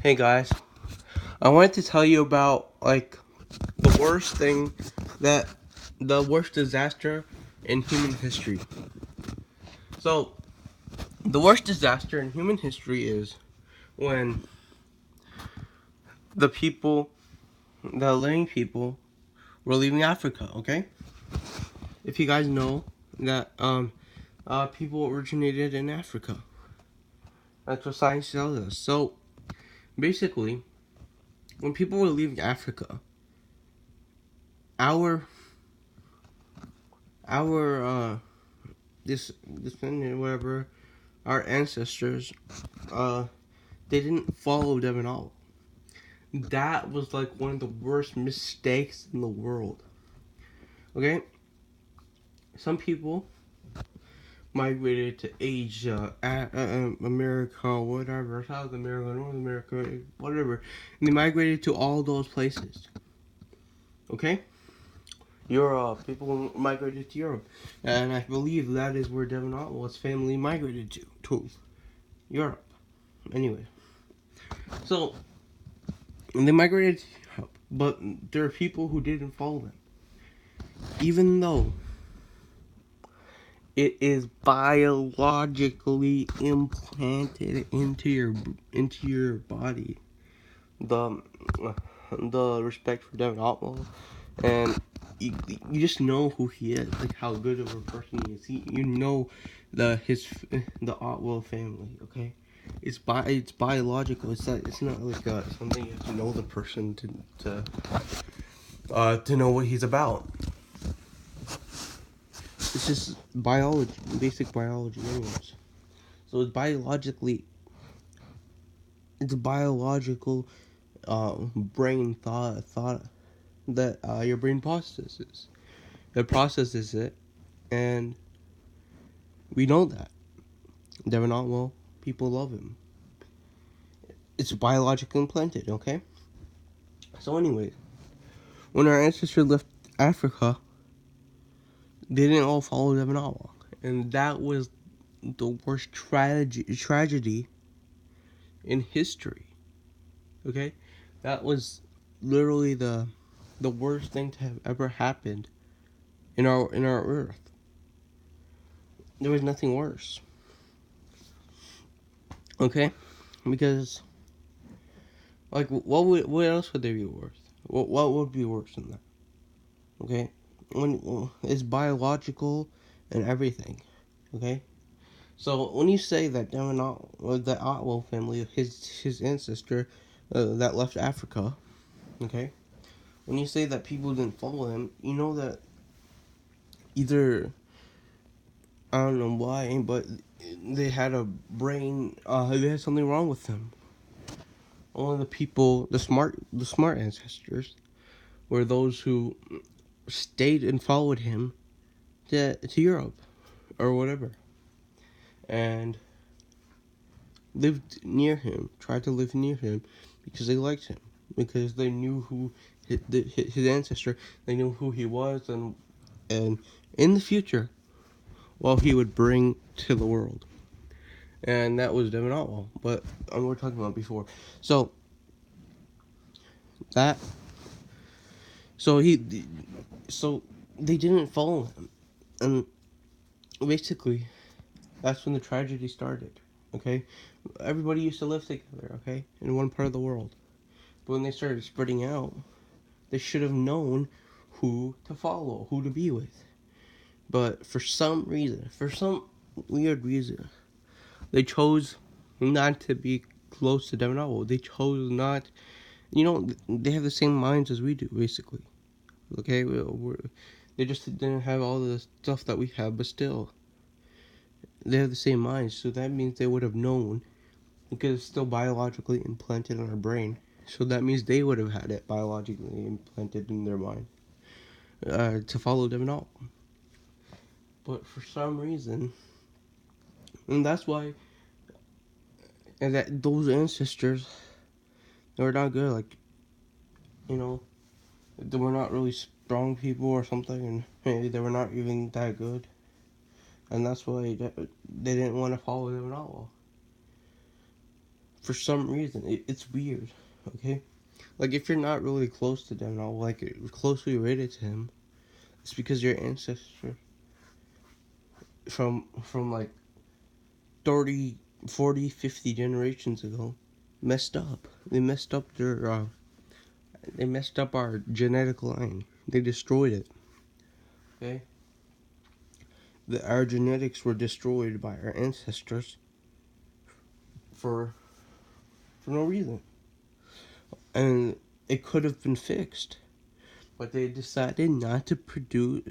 Hey guys, I wanted to tell you about the worst thing that the worst disaster in human history. So, the worst disaster in human history is when the people, the living people, were leaving Africa. Okay, if you guys know that people originated in Africa. That's what science tells us. So, basically, when people were leaving Africa, our our this whatever our ancestors, uh, they didn't follow them at all. That was like one of the worst mistakes in the world. Okay, some people migrated to Asia, America, whatever, South America, North America, whatever, and they migrated to all those places. Okay, Europe, people migrated to Europe, and I believe that is where Devon Otwell's family migrated to Europe. Anyway, so and they migrated to Europe, but there are people who didn't follow them, even though it is biologically implanted into your body. The the respect for Devin Otwell, and you just know who he is, like how good of a person he is. You know the Otwell family. Okay, it's biological. It's not like something you have to know the person to know what he's about. It's just biology, basic biology, anyways. So it's biological brain thought that your brain processes. It processes it, and we know that. Devon Otwell, people love him. It's biologically implanted, okay? So, anyways, when our ancestors left Africa, they didn't all follow Devon Otwell, and that was the worst tragedy in history. Okay, that was literally the worst thing to have ever happened in our Earth. There was nothing worse. Okay, because what else would there be worse? What would be worse than that? Okay, when it's biological and everything. Okay, so when you say that the Otwell family, his ancestor, that left Africa. Okay, when you say that people didn't follow him, you know that either I don't know why, but they had a brain. They had something wrong with them. Only the people, the smart ancestors, were those who stayed and followed him to Europe or whatever, and lived near him, tried to live near him because they liked him, because they knew who his ancestor, they knew who he was, and in the future, what he would bring to the world. And that was Devon Otwell, but we were talking about before. So that, so he, so they didn't follow him, and basically, that's when the tragedy started. Okay, everybody used to live together. Okay, in one part of the world, but when they started spreading out, they should have known who to follow, who to be with. But for some reason, for some weird reason, they chose not to be close to Devon Otwell. They chose not. They have the same minds as we do, basically. Okay, they just didn't have all the stuff that we have, but still, they have the same minds. So that means they would have known, because it's still biologically implanted in our brain. So that means they would have had it biologically implanted in their mind to follow Devon Otwell. But for some reason, and that's why, and that those ancestors, they were not good. Like, you know, they were not really strong people or something, and maybe they were not even that good, and that's why they didn't want to follow them at all. for some reason, it's weird, okay? Like, if you're not really close to them, or like closely related to him, it's because your ancestor from like 30, 40, 50 generations ago messed up. They messed up they messed up our genetic line. They destroyed it. Okay? Our genetics were destroyed by our ancestors for no reason. And it could have been fixed. But they decided not to produce,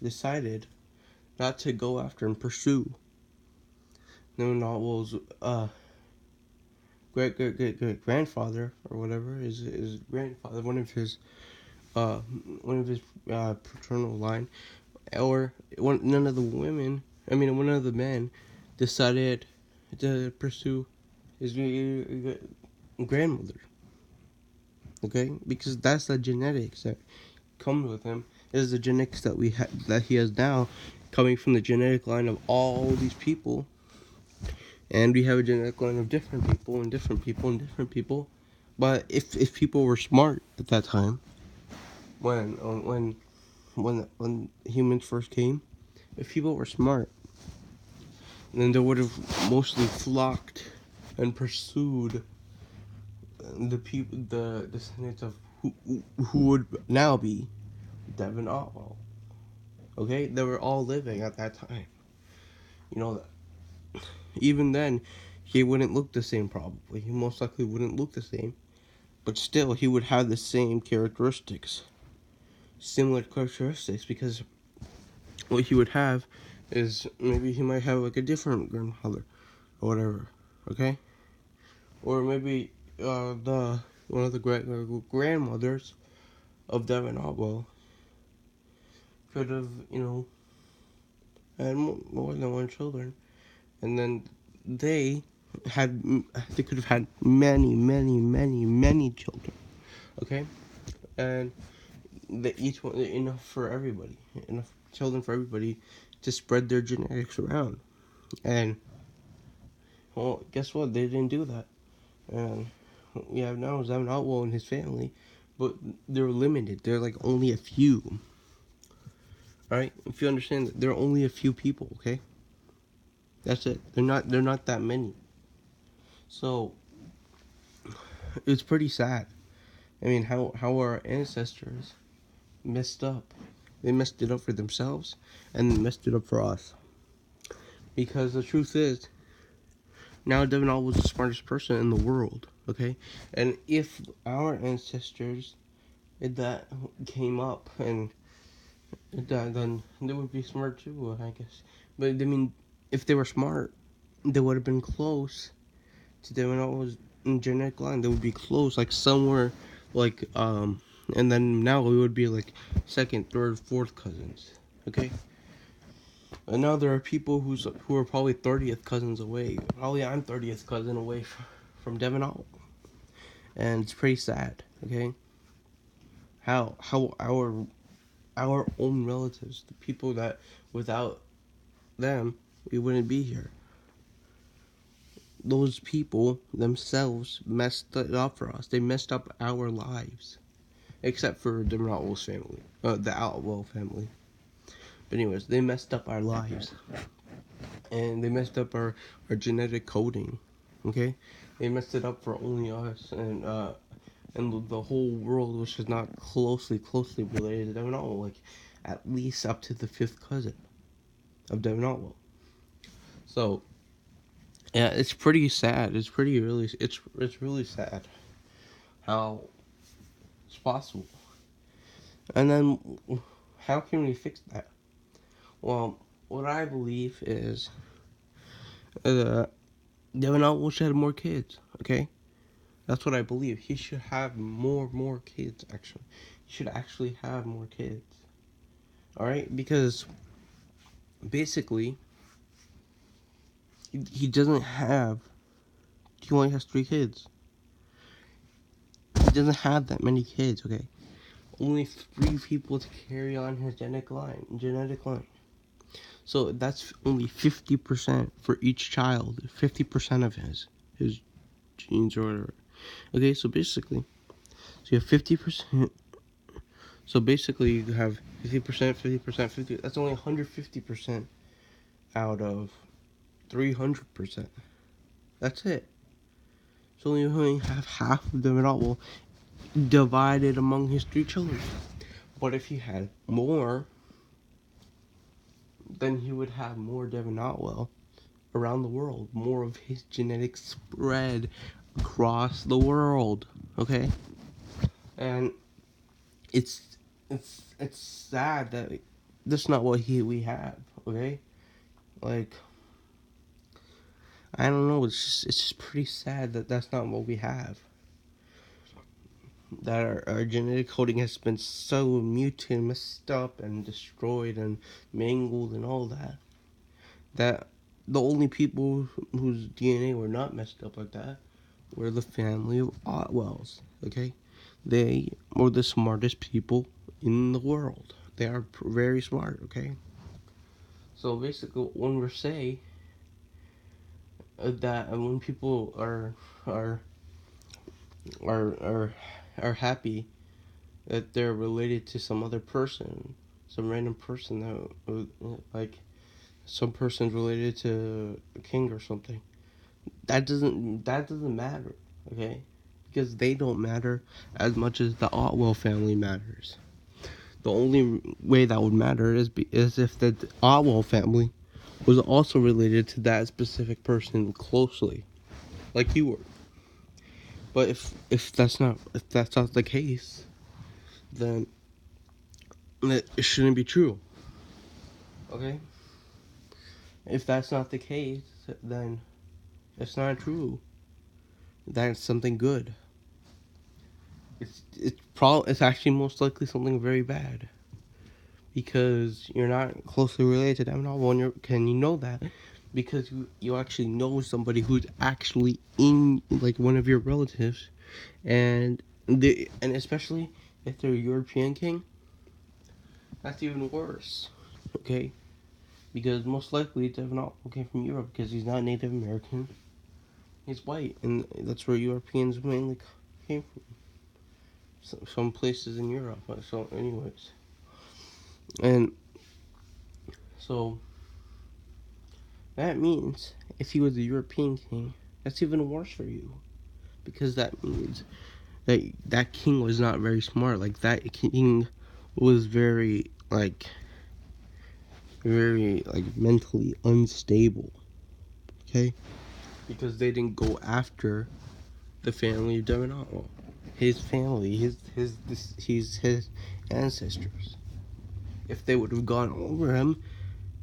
decided not to go after and pursue Novel's great grandfather or whatever, his grandfather, one of his paternal line, or none of the women. One of the men decided to pursue his grandmother. Okay, because that's the genetics that comes with him. Is the genetics that he has now, coming from the genetic line of all these people. And we have a genetic line of different people and different people and different people. But if people were smart at that time, when humans first came, if people were smart, then they would have mostly flocked and pursued the descendants of who would now be Devin Otwell. Okay, they were all living at that time. You know that. Even then, he wouldn't look the same. Probably, he most likely wouldn't look the same. But still, he would have the same characteristics, similar characteristics, because what he would have is maybe he might have like a different grandfather or whatever. Okay, or maybe the one of the grandmothers of Devin Otwell could have had more than one children, and then they could have had many children. Okay, and each one enough for everybody, enough children for everybody to spread their genetics around. And well, guess what? They didn't do that. And we have now Devin Otwell and his family, but they're limited. They're like only a few. All right, if you understand that, there are only a few people. Okay, that's it. They're not that many. So it's pretty sad. How our ancestors messed up. They messed it up for themselves, and messed it up for us. Because the truth is, now Devin All was the smartest person in the world. Okay, and if our ancestors that came up and then they would be smart too, I guess. But if they were smart, they would have been close to Devin All's genetic line. They would be close, like somewhere, like and then now we would be like second, third, fourth cousins. Okay. And now there are people who are probably 30th cousins away. Probably I'm 30th cousin away from Devin All, and it's pretty sad. Okay. How our own relatives, the people that without them we wouldn't be here. Those people themselves messed it up for us. They messed up our lives, except for the Otwell's family, the Otwell family. But anyways, they messed up our lives, and they messed up our genetic coding. Okay, they messed it up for only us and the whole world, which is not closely related to Devin Otwell, like at least up to the fifth cousin of Devin Otwell. So yeah, it's pretty sad. It's really sad how it's possible. And then how can we fix that? Well, what I believe is Devin Otwell should have more kids. Okay, that's what I believe. He should have more kids. Actually, he should actually have more kids. All right, because basically he doesn't have. He only has 3 kids. He doesn't have that many kids. Okay, only 3 people to carry on his genetic line. So that's only 50% for each child. 50% of his genes or whatever. Okay, so basically, so you have 50%. So basically, you have 50%, 50%, 50. That's only 150% out of 300%. That's it. So you only have half of them at all. Well, divided among his 3 children. But if he had more, then he would have more Devon Otwell around the world. More of his genetics spread across the world. Okay? And it's sad that that's not what we have, okay? Like, I don't know, it's just pretty sad that that's not what we have. That our genetic coding has been so mutated, messed up, and destroyed, and mangled, and all that. That the only people whose DNA were not messed up like that were the family of Otwells. Okay, they were the smartest people in the world. They are very smart. Okay, so basically, when we say that when people are are are are happy that they're related to some other person, some random person that like some person's related to a king or something. That doesn't matter, okay? Because they don't matter as much as the Otwell family matters. The only way that would matter is if the Otwell family was also related to that specific person closely, like you were. But if that's not the case, then it shouldn't be true. Okay? If that's not the case, then it's not true. That's something good. It's actually most likely something very bad because you're not closely related to them at all. Can you know that? Because you actually know somebody who's actually in like one of your relatives, and especially if they're a European king, that's even worse. Okay, because most likely Devon Otwell came from Europe because he's not Native American. He's white, and that's where Europeans mainly came from. Some places in Europe. So, anyways, and so that means if he was a European king, that's even worse for you, because that means that king was not very smart. Like that king was very mentally unstable. Okay, because they didn't go after the family of Devon Otwell, his family, his ancestors. If they would have gone over him,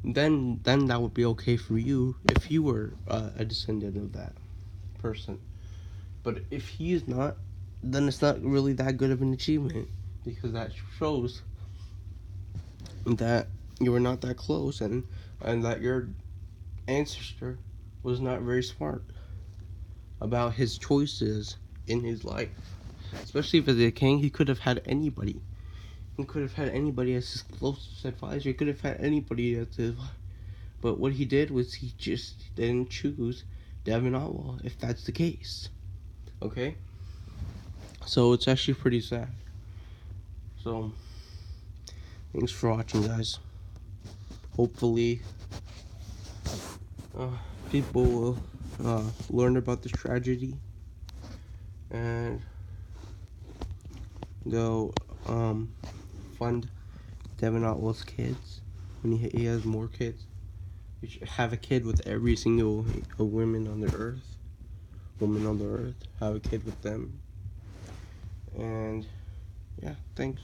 then that would be okay for you if you were a descendant of that person. But if he is not, then it's not really that good of an achievement, because that shows that you were not that close, and that your ancestor was not very smart about his choices in his life. Especially if as a king, he could have had anybody. He could have had anybody as his closest advisor. He could have had anybody as his. But what he did was he just didn't choose Devon Otwell, if that's the case. Okay? So it's actually pretty sad. So, thanks for watching, guys. Hopefully, people will learn about this tragedy, and they'll fund Devon Otwell's kids when he has more kids. You should have a kid with every single woman on the earth. Have a kid with them. And yeah, thanks.